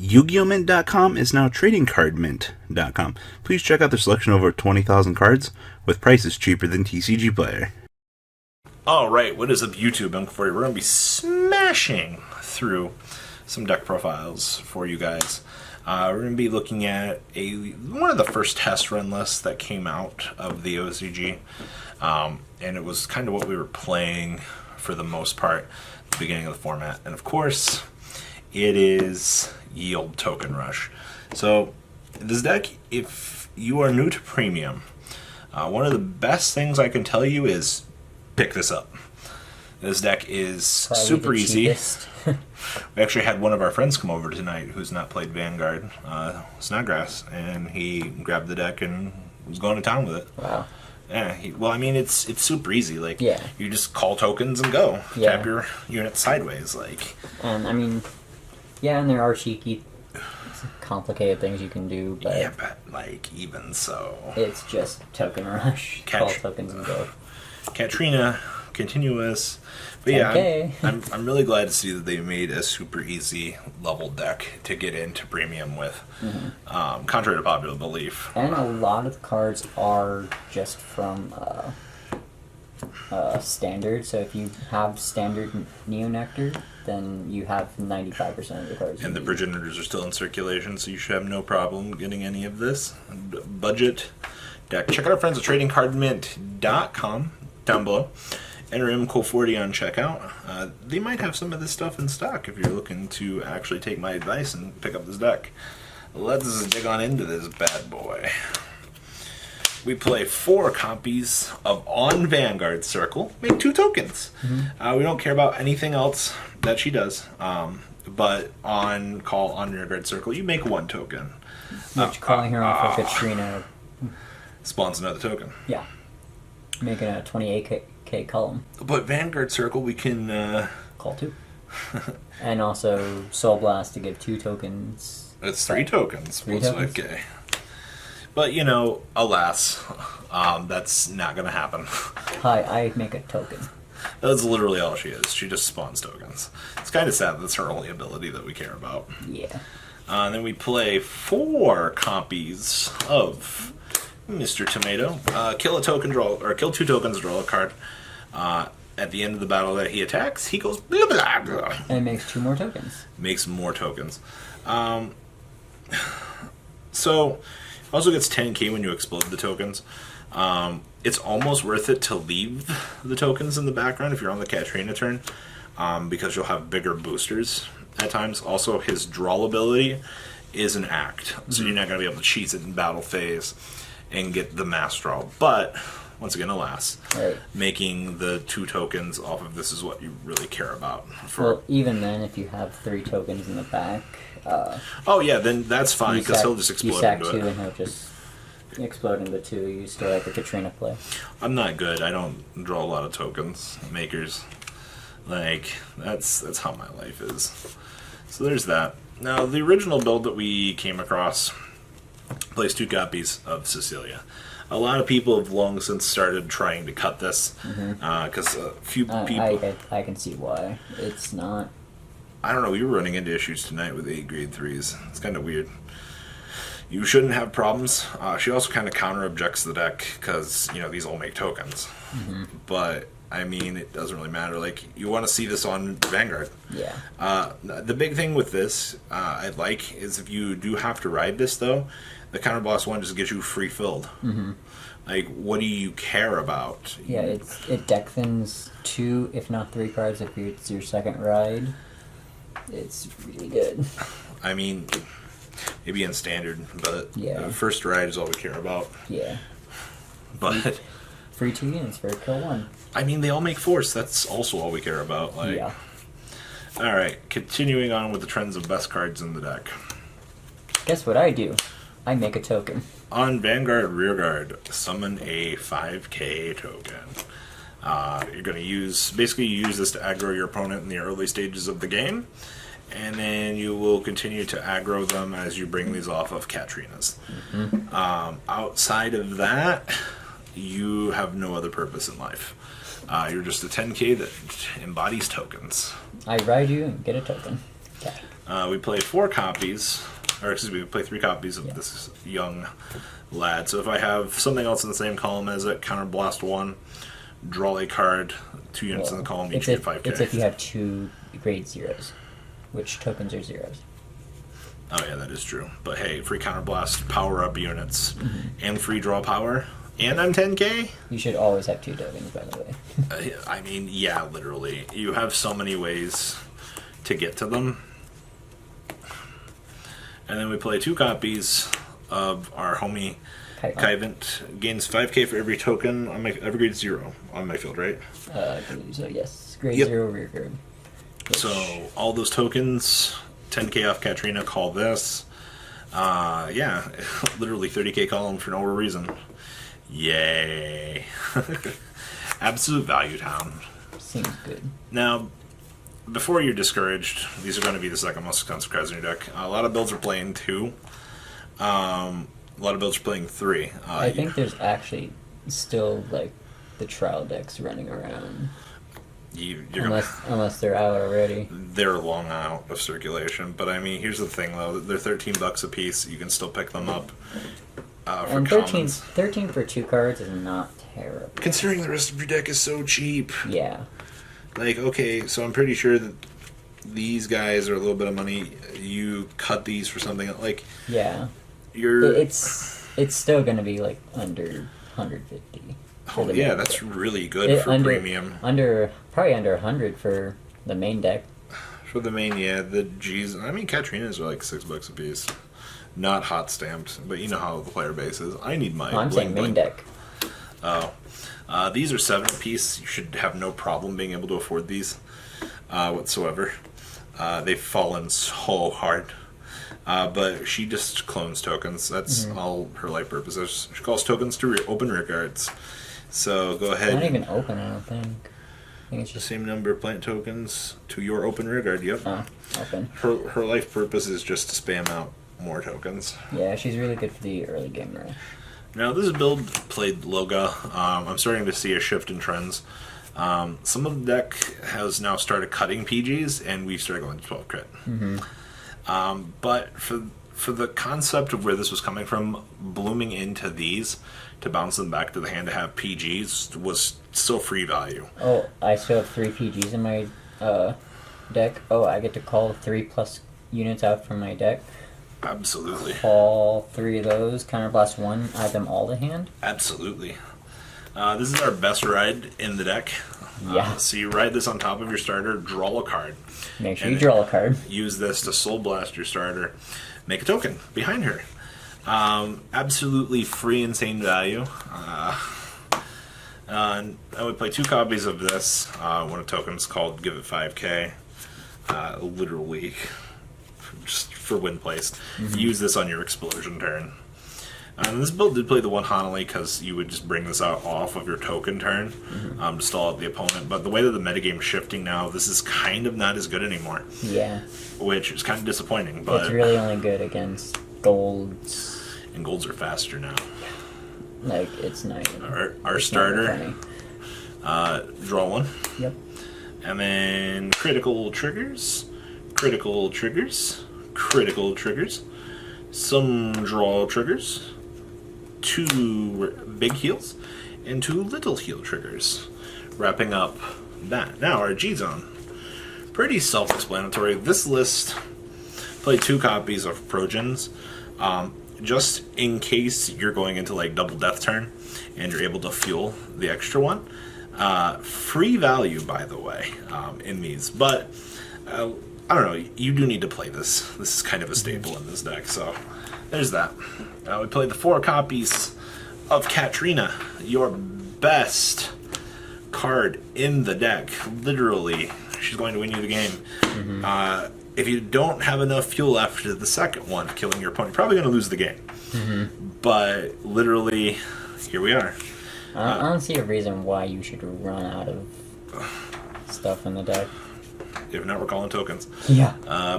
YugiOhMint.com is now TradingCardMint.com. Please check out their selection of over 20,000 cards with prices cheaper than TCG Player. Alright, what is up YouTube? We're going to be smashing through some deck profiles for you guys. We're going to be looking at one of the first test run lists that came out of the OCG. And it was kind of what we were playing for the most part at the beginning of the format. And of course, it is Yield Token Rush. So this deck, if you are new to Premium, one of the best things I can tell you is pick this up. This deck is Probably super easy. We actually had one of our friends come over tonight who's not played Vanguard, Snodgrass, and he grabbed the deck and was going to town with it. Wow. Yeah, well, I mean, it's super easy. Like, yeah. You just call tokens and go. Yeah. Tap your unit sideways. Like, and I mean, yeah, and there are cheeky, complicated things you can do, but yeah, but like even so, it's just token rush. Call tokens and go. Katrina, continuous. But yeah, I'm really glad to see that they made a super easy level deck to get into Premium with, contrary to popular belief. And a lot of the cards are just from Standard, so if you have Standard Neo Nectar, then you have 95% of the cards. And the progenitors are still in circulation, so you should have no problem getting any of this budget deck. Check out our friends at TradingCardMint.com down below. Enter MCO40 on checkout. They might have some of this stuff in stock if you're looking to actually take my advice and pick up this deck. Let's dig on into this bad boy. We play 4 copies of On Vanguard Circle. Make 2 tokens. We don't care about anything else that she does. But on call On Vanguard Circle, you make 1 token. Which calling her on for Katrina spawns another token. Yeah. Making a 28k column. But Vanguard Circle, we can call 2. And also Soul Blast to give 2 tokens. It's 3 tokens. 3 tokens. Okay. But you know, alas, that's not going to happen. Hi, I make a token. That's literally all she is. She just spawns tokens. It's kind of sad that's her only ability that we care about. Yeah. And then we play 4 copies of Mr. Tomato. Kill a token, draw, or kill 2 tokens, draw a card. At the end of the battle that he attacks, he goes blah blah blah. And it makes 2 more tokens. Makes more tokens. So also gets 10k when you explode the tokens. It's almost worth it to leave the tokens in the background if you're on the Katrina turn, because you'll have bigger boosters at times. Also, his draw ability is an act, so you're not going to be able to cheese it in battle phase and get the mass draw. But once again, alas, making the 2 tokens off of this is what you really care about. Well, even then, if you have 3 tokens in the back, oh yeah, then that's fine because he'll just explode you sack into 2 it. and he'll just explode into 2. You still have the Katrina play. I'm not good. I don't draw a lot of tokens makers. Like that's how my life is. So there's that. Now the original build that we came across plays 2 copies of Cecilia. A lot of people have long since started trying to cut this because a few people. I can see why. It's not. I don't know. We were running into issues tonight with 8 grade 3s. It's kind of weird. You shouldn't have problems. She also kind of counter objects the deck because these all make tokens. But I mean, it doesn't really matter. Like, you want to see this on Vanguard. Yeah. The big thing with this, I like, is if you do have to ride this, though, the counterblast one just gets you free filled. Like, what do you care about? Yeah, it deck thins 2, if not 3 cards if it's your second ride. It's really good. I mean, maybe in Standard, but yeah. First ride is all we care about. Yeah. But free 2 units for kill 1. I mean, they all make force. That's also all we care about. Like, yeah. All right, continuing on with the trends of best cards in the deck. Guess what I do? I make a token. On Vanguard Rearguard, summon a 5k token. You're going to use this to aggro your opponent in the early stages of the game, and then you will continue to aggro them as you bring these off of Katrinas. Outside of that, you have no other purpose in life. You're just a 10k that embodies tokens. I ride you and get a token. Okay. We play 4 copies, or excuse me, we play 3 copies of this young lad. So if I have something else in the same column as it, counterblast 1, draw a card, 2 units in the column, each get 5k. It's if you have 2 grade 0s, which tokens are 0s. Oh yeah, that is true. But hey, free counterblast, power up units, and free draw power, and I'm 10k. You should always have 2 tokens, by the way. I mean, yeah, literally. You have so many ways to get to them. And then we play 2 copies of our homie Kyvant. Gains 5k for every token on every grade 0 on my field, right? I believe so, yes. Grade 0 rear guard. So all those tokens, 10k off Katrina, call this. Yeah, literally 30k column for no reason. Yay. Absolute value town. Seems good. Now, before you're discouraged, these are going to be the second most expensive cards in your deck. A lot of builds are playing 2. A lot of builds are playing 3. I think there's actually still, like, the trial decks running around. Unless they're out already. They're long out of circulation. But, I mean, here's the thing, though. They're $13 a piece. You can still pick them up for and 13 for 2 cards is not terrible. Considering the rest of your deck is so cheap. Yeah. Like, okay, so I'm pretty sure that these guys are a little bit of money. You cut these for something like... Yeah. It's still going to be, like, under 150. Oh, yeah, that's really good for premium. Probably under 100 for the main deck. For the main, yeah. The G's... I mean, Katrinas are like $6 a piece. Not hot stamped, but you know how the player base is. I need my... I'm saying main deck. Oh. These are 7 a piece. You should have no problem being able to afford these whatsoever. They've fallen so hard. But she just clones tokens. That's all her life purposes. She calls tokens to open rear guards. So go ahead. Not even open, I don't think. I think it's just the same number of plant tokens to your open rear guard. Yep. Oh, open. Her life purpose is just to spam out more tokens. Yeah, she's really good for the early game run. Now, this build played Loga. I'm starting to see a shift in trends. Some of the deck has now started cutting PGs, and we've started going to 12 crit. But for the concept of where this was coming from, blooming into these to bounce them back to the hand to have PGs was still free value. Oh, I still have 3 PGs in my deck. Oh, I get to call 3+ units out from my deck. Absolutely. Call 3 of those, counterblast 1, add them all to hand. Absolutely. This is our best ride in the deck. Yeah. So you ride this on top of your starter, draw a card. Make sure you draw a card. Use this to soul blast your starter. Make a token behind her. Absolutely free, insane value. I would play 2 copies of this. One of the tokens called Give It 5k. Literally, just for win place. Use this on your explosion turn. This build did play the one Hanali because you would just bring this out off of your token turn to stall out the opponent. But the way that the metagame is shifting now, this is kind of not as good anymore. Yeah. Which is kind of disappointing. But it's really only good against golds. And golds are faster now. Like, it's not even... Our starter, draw 1. Yep. And then critical triggers, critical triggers, critical triggers, some draw triggers, 2 big heals, and 2 little heal triggers. Wrapping up that. Now, our G-Zone. Pretty self-explanatory. This list played 2 copies of Progens. Just in case you're going into like double death turn and you're able to fuel the extra one. Free value, by the way, in these. But, I don't know, you do need to play this. This is kind of a staple in this deck, so there's that. We played the 4 copies of Katrina, your best card in the deck. Literally, she's going to win you the game. If you don't have enough fuel after the second one, killing your opponent, you're probably going to lose the game. But literally, here we are. I don't see a reason why you should run out of stuff in the deck. If not, we're calling tokens. Yeah.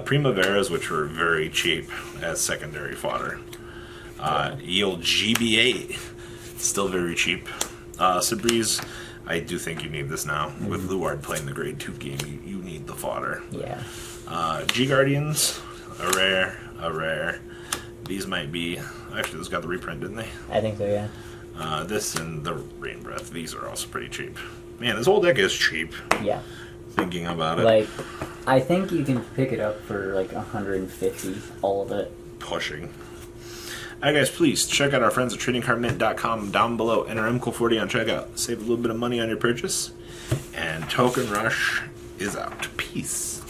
Primaveras, which were very cheap as secondary fodder. Yield GB8, still very cheap. Sabreeze, I do think you need this now. With Luard playing the grade 2 game, you need the fodder. Yeah. G Guardians, a rare, a rare. These might be... Actually, those got the reprint, didn't they? I think so, yeah. This and the Rain Breath. These are also pretty cheap. Man, this whole deck is cheap. Yeah. Thinking about it. Like, I think you can pick it up for like 150, all of it. Pushing. Alright guys, please check out our friends at tradingcardmint.com down below. Enter MCOL40 on checkout. Save a little bit of money on your purchase. And Token Rush is out. Peace.